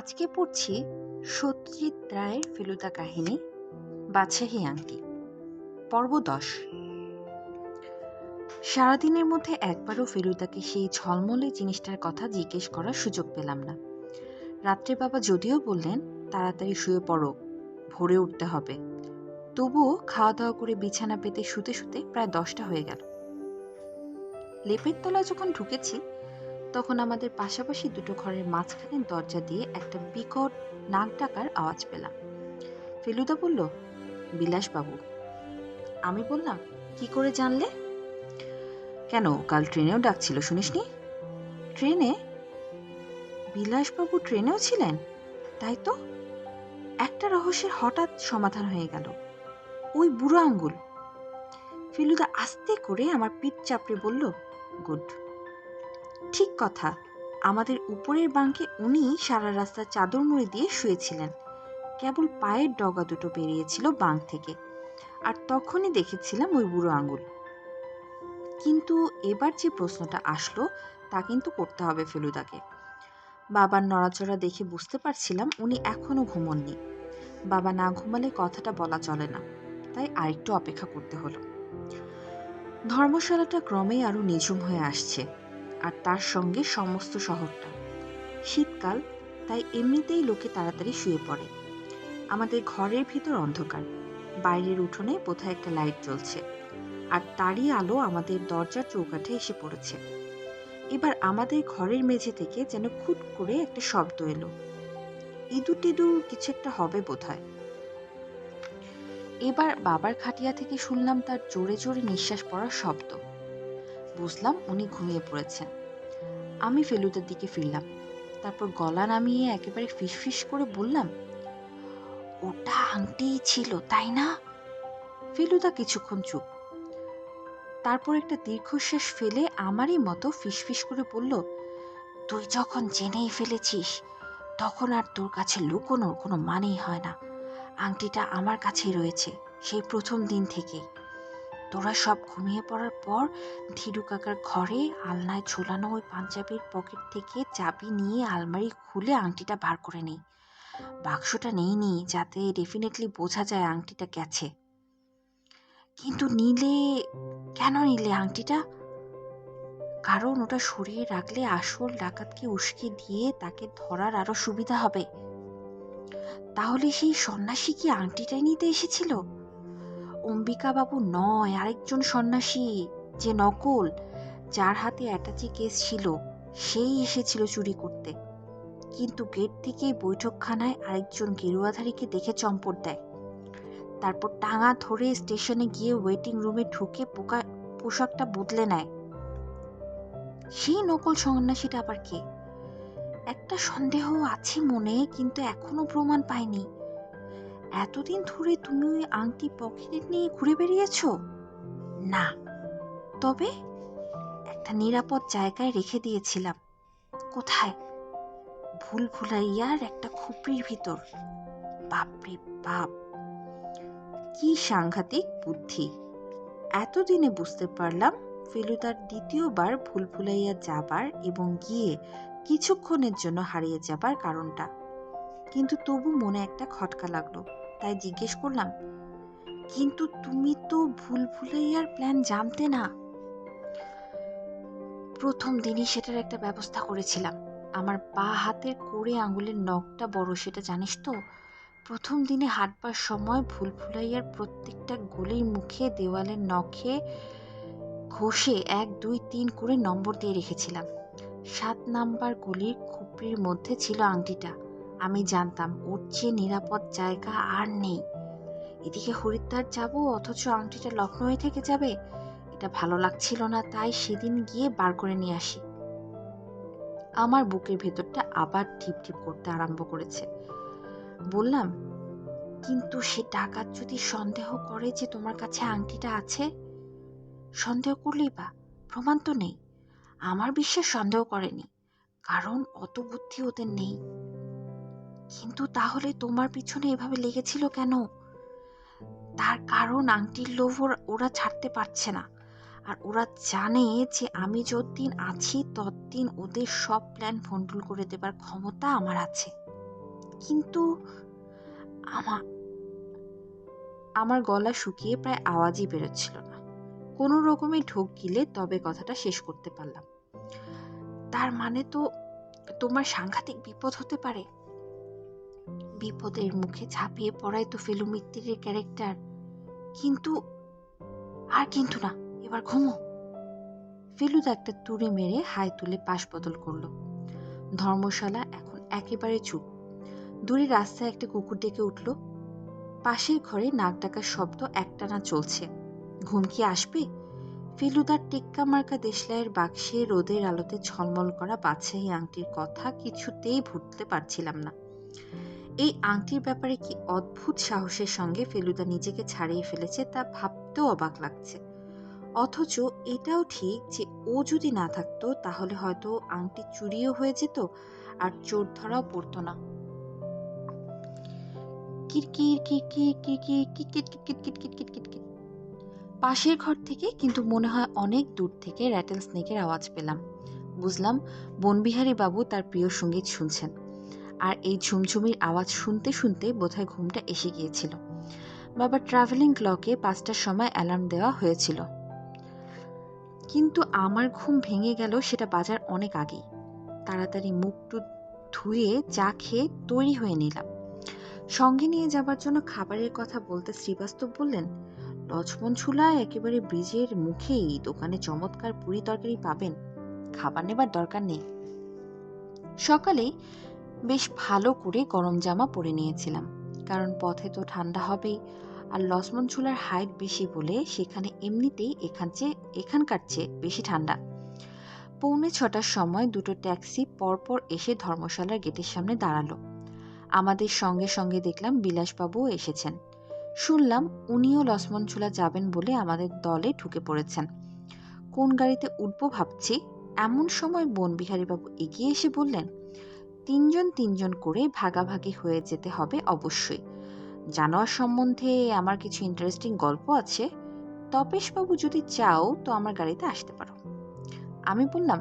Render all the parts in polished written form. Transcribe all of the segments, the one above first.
আজকে পড়ছি সত্যজিৎ রায়ের ফেলুদা কাহিনী বাদশাহী আংটি পর্ব 10। সারাদিনের মধ্যে একবারও ফেলুদাকে সেই ঝলমলে জিনিসটার কথা জিজ্ঞেস করার সুযোগ পেলাম না। রাত্রে বাবা যদিও বললেন তাড়াতাড়ি শুয়ে পড়ো, ভোরে উঠতে হবে, তবুও খাওয়া দাওয়া করে বিছানা পেতে শুতে শুতে প্রায় 10টা হয়ে গেল। লেপের তলায় যখন ঢুকেছি তখন আমাদের পাশাপাশি দুটো ঘরের মাঝখানের দরজা দিয়ে একটা বিকট নাক ডাকার আওয়াজ পেলাম। ফেলুদা বলল, বিলাসবাবু। আমি বললাম, কি করে জানলে? কেন, কাল ট্রেনেও ডাকছিল শুনিসনি? ট্রেনে? বিলাসবাবু ট্রেনেও ছিলেন? তাই তো, একটা রহস্যের হঠাৎ সমাধান হয়ে গেল। ওই বুড়ো আঙ্গুল। ফেলুদা আস্তে করে আমার পিঠ চাপড়ে বলল, গুড। ঠিক কথা, আমাদের উপরের বাঙ্কে উনি সারা রাস্তা চাদর মুড়ি দিয়ে শুয়েছিলেন। কেবল পায়ের ডগা দুটো বেরিয়েছিল বাঙ্ক থেকে, আর তখনই দেখেছিলাম ওই বুড়ো আঙ্গুল। কিন্তু এবার যে প্রশ্নটা আসলো তা কিন্তু করতে হবে ফেলুদাকে। বাবার নড়াচড়া দেখে বুঝতে পারছিলাম উনি এখনো ঘুমোননি। বাবা না ঘুমালে কথাটা বলা চলে না, তাই আরেকটু অপেক্ষা করতে হলো। ধর্মশালাটা ক্রমেই আরো নিঝুম হয়ে আসছে, আর তার সঙ্গে সমস্ত শহরটা। শীতকাল, তাই এমনিতেই লোকে তাড়াতাড়ি শুয়ে পড়ে। আমাদের ঘরের ভিতর অন্ধকার, বাইরের উঠোনে বোধহয় একটা লাইট জ্বলছে, আর তারই আলো আমাদের দরজার চৌকাঠে এসে পড়েছে। এবার আমাদের ঘরের মেঝে থেকে যেন খুট করে একটা শব্দ এলো। ইঁদুর টিদুর কিছু একটা হবে বোধহয়। এবার বাবার খাটিয়া থেকে শুনলাম তার জোরে জোরে নিঃশ্বাস পড়ার শব্দ। বুঝলাম উনি ঘুমিয়ে পড়েছেন। আমি ফেলুদার দিকে ফিরলাম, তারপর গলা নামিয়ে একেবারে ফিসফিস করে বললাম, ওটা আংটিই ছিল, তাই না? ফেলুদা কিছুক্ষণ চুপ, তারপর একটা দীর্ঘশ্বাস ফেলে আমারই মতো ফিসফিস করে বলল, তুই যখন জেনেই ফেলেছিস তখন আর তোর কাছে লুকোনোর কোনো মানেই হয় না। আংটিটা আমার কাছেই রয়েছে সেই প্রথম দিন থেকেই। তোরা সব ঘুমিয়ে পড়ার পর ধীরু কাকার ঘরে আলনায় ঝোলানো ওই পাঞ্জাবির পকেট থেকে চাবি নিয়ে আলমারি খুলে আংটিটা বার করে নেই। বাক্সটা নেইনি যাতে ডেফিনেটলি বোঝা যায় আংটিটা গেছে। কিন্তু কেন নিলে আংটিটা? কারণ ওটা সরিয়ে রাখলে আসল ডাকাতকে উস্কে দিয়ে তাকে ধরার আরো সুবিধা হবে। তাহলে সেই সন্ন্যাসী কি আংটিটাই নিতে এসেছিল? অম্বিকা বাবু নয়, আরেকজন সন্ন্যাসী, যে নকল, যার হাতে অ্যাটাচি কেস ছিল, সেই এসেছিল চুরি করতে। কিন্তু গেট থেকে বৈঠকখানায় আরেকজন গেরুয়াধারীকে দেখে চম্পট দেয়, তারপর টাঙা ধরে স্টেশনে গিয়ে ওয়েটিং রুমে ঢুকে পোশাকটা বদলে নেয়। সেই নকল সন্ন্যাসীটা আবার কে? একটা সন্দেহ আছে মনে, কিন্তু এখনো প্রমাণ পাইনি। এতদিন ধরে তুমি ওই আংটি পকেটে নিয়ে ঘুরে বেরিয়েছ? না, তবে একটা নিরাপদ জায়গায় রেখে দিয়েছিলাম। কোথায়? ভুলভুলাইয়ার একটা খুপড়ির ভিতর। বাপরে বাপ, কি সাংঘাতিক বুদ্ধি! এতদিনে বুঝতে পারলাম ফেলুদার দ্বিতীয়বার ভুলভুলাইয়া যাবার এবং গিয়ে কিছুক্ষণের জন্য হারিয়ে যাবার কারণটা। কিন্তু তবু মনে একটা খটকা লাগলো, তাই জিজ্ঞেস করলাম, কিন্তু তুমি তো ভুলভুলাইয়ার প্ল্যান জানতে না? প্রথম দিনই সেটার একটা ব্যবস্থা করেছিলাম। আমার বা হাতের কোড়ে আঙুলের নখটা বড়, সেটা জানিস তো। প্রথম দিনে হাঁটবার সময় ভুলভুলাইয়ার প্রত্যেকটা গলির মুখে দেওয়ালের নখে ঘষে 1, 2, 3 করে নম্বর দিয়ে রেখেছিলাম। 7 নাম্বার গলির খুপড়ির মধ্যে ছিল আংটিটা। আমি জানতাম ওর চেয়ে নিরাপদ জায়গা আর নেই। এদিকে হরিদ্বার যাব, অথচ আংটিটা লখনৌয়ে থেকে যাবে, এটা ভালো লাগছিল না, তাই সেদিন গিয়ে বার করে নিয়ে আসি। আমার বুকের ভেতরটা আবার ঢিপ ঢিপ করতে আরম্ভ করেছে। বললাম, কিন্তু সে ডাকাত যদি সন্দেহ করে যে তোমার কাছে আংটিটা আছে? সন্দেহ করলেই বা, প্রমাণ তো নেই। আমার বিশ্বাস সন্দেহ করেনি, কারণ অত বুদ্ধি ওদের নেই। কিন্তু তাহলে তোমার পিছনে এভাবে লেগেছিল কেন? তার কারণ আংটির লোভ ওরা ছাড়তে পারছে না, আর ওরা জানে যে আমি যতদিন আছি ততদিন ওদের সব প্ল্যান ভণ্ডুল করে দেবার ক্ষমতা আমার আছে। কিন্তু আমার আমার গলা শুকিয়ে প্রায় আওয়াজই বেরোচ্ছিল না। কোনো রকমে ঢোক গিলে তবে কথাটা শেষ করতে পারলাম। তার মানে তো তোমার সাংঘাতিক বিপদ হতে পারে। বিপদের মুখে ঝাঁপিয়ে পড়াই তো ফেলু মিত্তিরের ক্যারেক্টার। কিন্তু আর কিন্তু না, এবার ঘুমো। ফেলুদা একটা তুড়ি মেরে হাই তুলে পাশ বদল করলো। ধর্মশালা এখন একেবারে চুপ। দূরে রাস্তায় একটা কুকুর ডেকে উঠল। পাশের ঘরে নাক ডাকার শব্দ একটানা চলছে। ঘুম কি আসবে? ফেলুদার টেক্কা মার্কা দেশলাইয়ের বাক্সে রোদের আলোতে ঝলমল করা বাদশাহী আংটির কথা কিছুতেই ভুলতে পারছিলাম না। এই আংটির ব্যাপারে কি অদ্ভুত সাহসের সঙ্গে ফেলুদা নিজেকে ছাড়িয়ে ফেলেছে তা ভাবতেও অবাক লাগছে। অথচ এটাও ঠিক যে ও যদি না থাকতো তাহলে হয়তো আংটি চুরিও হয়ে যেত আর চোর ধরাও পড়তো না। কিরকির কিরকির কিরকির কিটকিট কিটকিট কিটকিট কিটকিট কিট। পাশের ঘর থেকে, কিন্তু মনে হয় অনেক দূর থেকে, র্যাটেল স্নেকের আওয়াজ পেলাম। বুঝলাম বনবিহারী বাবু তার প্রিয় সঙ্গীত শুনছেন। আর এই ঝুমঝুমির আওয়াজ শুনতে শুনতে বোধহয় ঘুমটা এসে গিয়েছিল। বাবার ট্রাভেলিং ক্লকে 5টার সময় অ্যালার্ম দেওয়া হয়েছিল, কিন্তু আমার ঘুম ভেঙে গেল সেটা বাজার অনেক আগেই। তাড়াতাড়ি মুখ টুক ধুয়ে চা খেয়ে তৈরি হয়ে নিলাম। সঙ্গে নিয়ে যাবার জন্য খাবারের কথা বলতে শ্রীবাস্তব বললেন, লক্ষ্মণ ঝুলায় একেবারে ব্রিজের মুখেই দোকানে চমৎকার পুরি তরকারি পাবেন, খাবার নেবার দরকার নেই। সকালে বেশ ভালো করে গরম জামা পরে নিয়েছিলাম, কারণ পথে তো ঠান্ডা হবেই। আর লক্ষ্মণ ঝুলার হাইট বেশি বলে সেখানে এমনিতেই এখানকার চেয়ে বেশি ঠান্ডা। 6:45 সময় দুটো ট্যাক্সি পরপর এসে ধর্মশালার গেটের সামনে দাঁড়ালো। আমাদের সঙ্গে সঙ্গে দেখলাম বিলাসবাবুও এসেছেন। শুনলাম উনিও লক্ষ্মণঝুলা যাবেন বলে আমাদের দলে ঢুকে পড়েছেন। কোন গাড়িতে উঠবো ভাবছি, এমন সময় বনবিহারীবাবু এগিয়ে এসে বললেন, 3 জন করে ভাগাভাগি হয়ে যেতে হবে অবশ্যই। জানোয়ার সম্বন্ধে আমার কিছু ইন্টারেস্টিং গল্প আছে। তপেশবাবু যদি চাও তো আমার গাড়িতে আসতে পারো। আমি বললাম,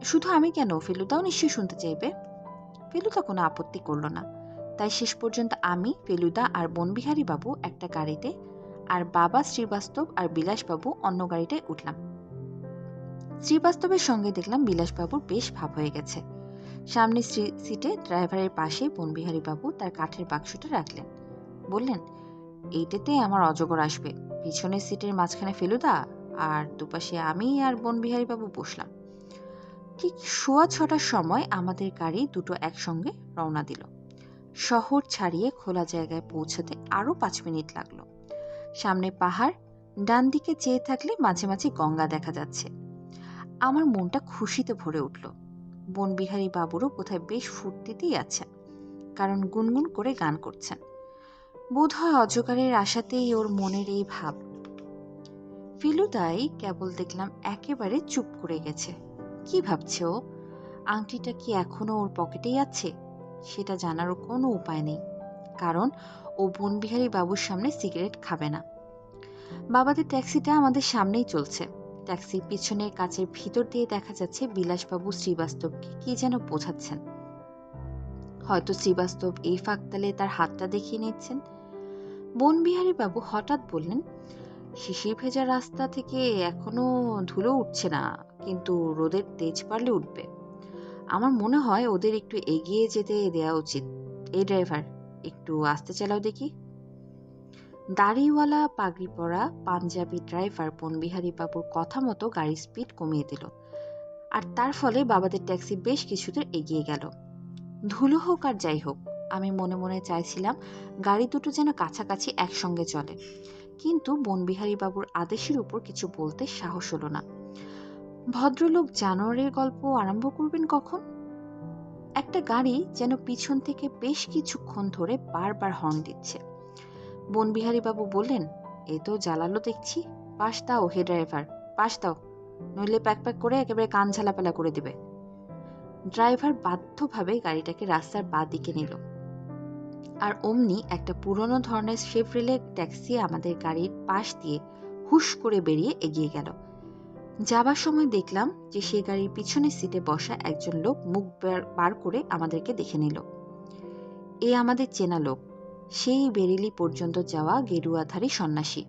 শুধু আমি কেন, ফেলুদাও নিশ্চয়ই শুনতে চাইবে। ফেলুদা কোনো আপত্তি করল না। তাই শেষ পর্যন্ত আমি, ফেলুদা আর বনবিহারী বাবু একটা গাড়িতে, আর বাবা, শ্রীবাস্তব আর বিলাসবাবু অন্য গাড়িটায় উঠলাম। শ্রীবাস্তবের সঙ্গে দেখলাম বিলাসবাবুর বেশ ভাব হয়ে গেছে। সামনে সিটে ড্রাইভারের পাশে বনবিহারী বাবু তার কাঠের বাক্সটা রাখলেন। বললেন, এইটাতে আমার অজগর আসবে। পিছনের সিটের মাঝখানে ফেলুদা, আর দুপাশে আমি আর বনবিহারী বাবু বসলাম। ঠিক 6:15 সময় আমাদের গাড়ি দুটো একসঙ্গে রওনা দিল। শহর ছাড়িয়ে খোলা জায়গায় পৌঁছাতে আরো 5 মিনিট লাগলো। সামনে পাহাড়, ডান দিকে চেয়ে থাকলে মাঝে মাঝে গঙ্গা দেখা যাচ্ছে। আমার মনটা খুশিতে ভরে উঠল। বনবিহারী বাবুরও বোধহয় বেশ ফুর্তিতেই আছেন, কারণ গুনগুন করে গান করছেন। বোধহয় অজগরের আশাতেই ওর মনের এই ভাব। ফেলুদাই কেবল দেখলাম একেবারে চুপ করে গেছে। কি ভাবছে ও? আংটিটা কি এখনো ওর পকেটেই আছে? সেটা জানারও কোনো উপায় নেই, কারণ ও বনবিহারী বাবুর সামনে সিগারেট খাবে না। বাবাদের ট্যাক্সিটা আমাদের সামনেই চলছে। ট্যাক্সির পিছনের কাচের ভিতর দিয়ে দেখা যাচ্ছে বিলাসবাবু শ্রীবাস্তবকে কি যেন বোঝাচ্ছেন। হয়তো শ্রীবাস্তব এই ফাঁকতালে তার হাতটা দেখিয়ে নিচ্ছেন। বনবিহারী বাবু হঠাৎ বললেন, শিশির ভেজা রাস্তা থেকে এখনো ধুলো উঠছে না, কিন্তু রোদের তেজ পারলে উঠবে। আমার মনে হয় ওদের একটু এগিয়ে যেতে দেওয়া উচিত। এই ড্রাইভার, একটু আস্তে চালাও দেখি। দাড়িওয়ালা পাগড়ি পরা পাঞ্জাবি ড্রাইভার বনবিহারী বাবুর কথা মতো গাড়ির স্পিড কমিয়ে দিল, আর তার ফলে বাবাদের ট্যাক্সি বেশ কিছুদূর এগিয়ে গেল। ধুলো হোক আর যাই হোক, আমি মনে মনে চাইছিলাম গাড়ি দুটো যেন কাছাকাছি একসঙ্গে চলে, কিন্তু বনবিহারী বাবুর আদেশের উপর কিছু বলতে সাহস হলো না। ভদ্রলোক জানোয়ারের গল্প আরম্ভ করবেন কখন? একটা গাড়ি যেন পিছন থেকে বেশ কিছুক্ষণ ধরে বারবার হর্ন দিচ্ছে। বনবিহারী বাবু বললেন, এই তো জ্বালালো দেখছি, পাশ দাও হে ড্রাইভার, পাশ দাও, নইলে প্যাক প্যাক করে একেবারে কান ঝালাপালা করে দিবে। ড্রাইভার বাধ্যভাবে গাড়িটাকে রাস্তার বাঁ দিকে নিল, আর অমনি একটা পুরনো ধরনের শেভরলে ট্যাক্সি আমাদের গাড়ির পাশ দিয়ে হুশ করে বেরিয়ে এগিয়ে গেল। যাবার সময় দেখলাম যে সেই গাড়ির পিছনের সিটে বসা একজন লোক মুখ বার করে আমাদেরকে দেখে নিল। এ আমাদের চেনা লোক, সেই বেরেলি পর্যন্ত যাওয়া গেরুয়াধারী সন্ন্যাসী।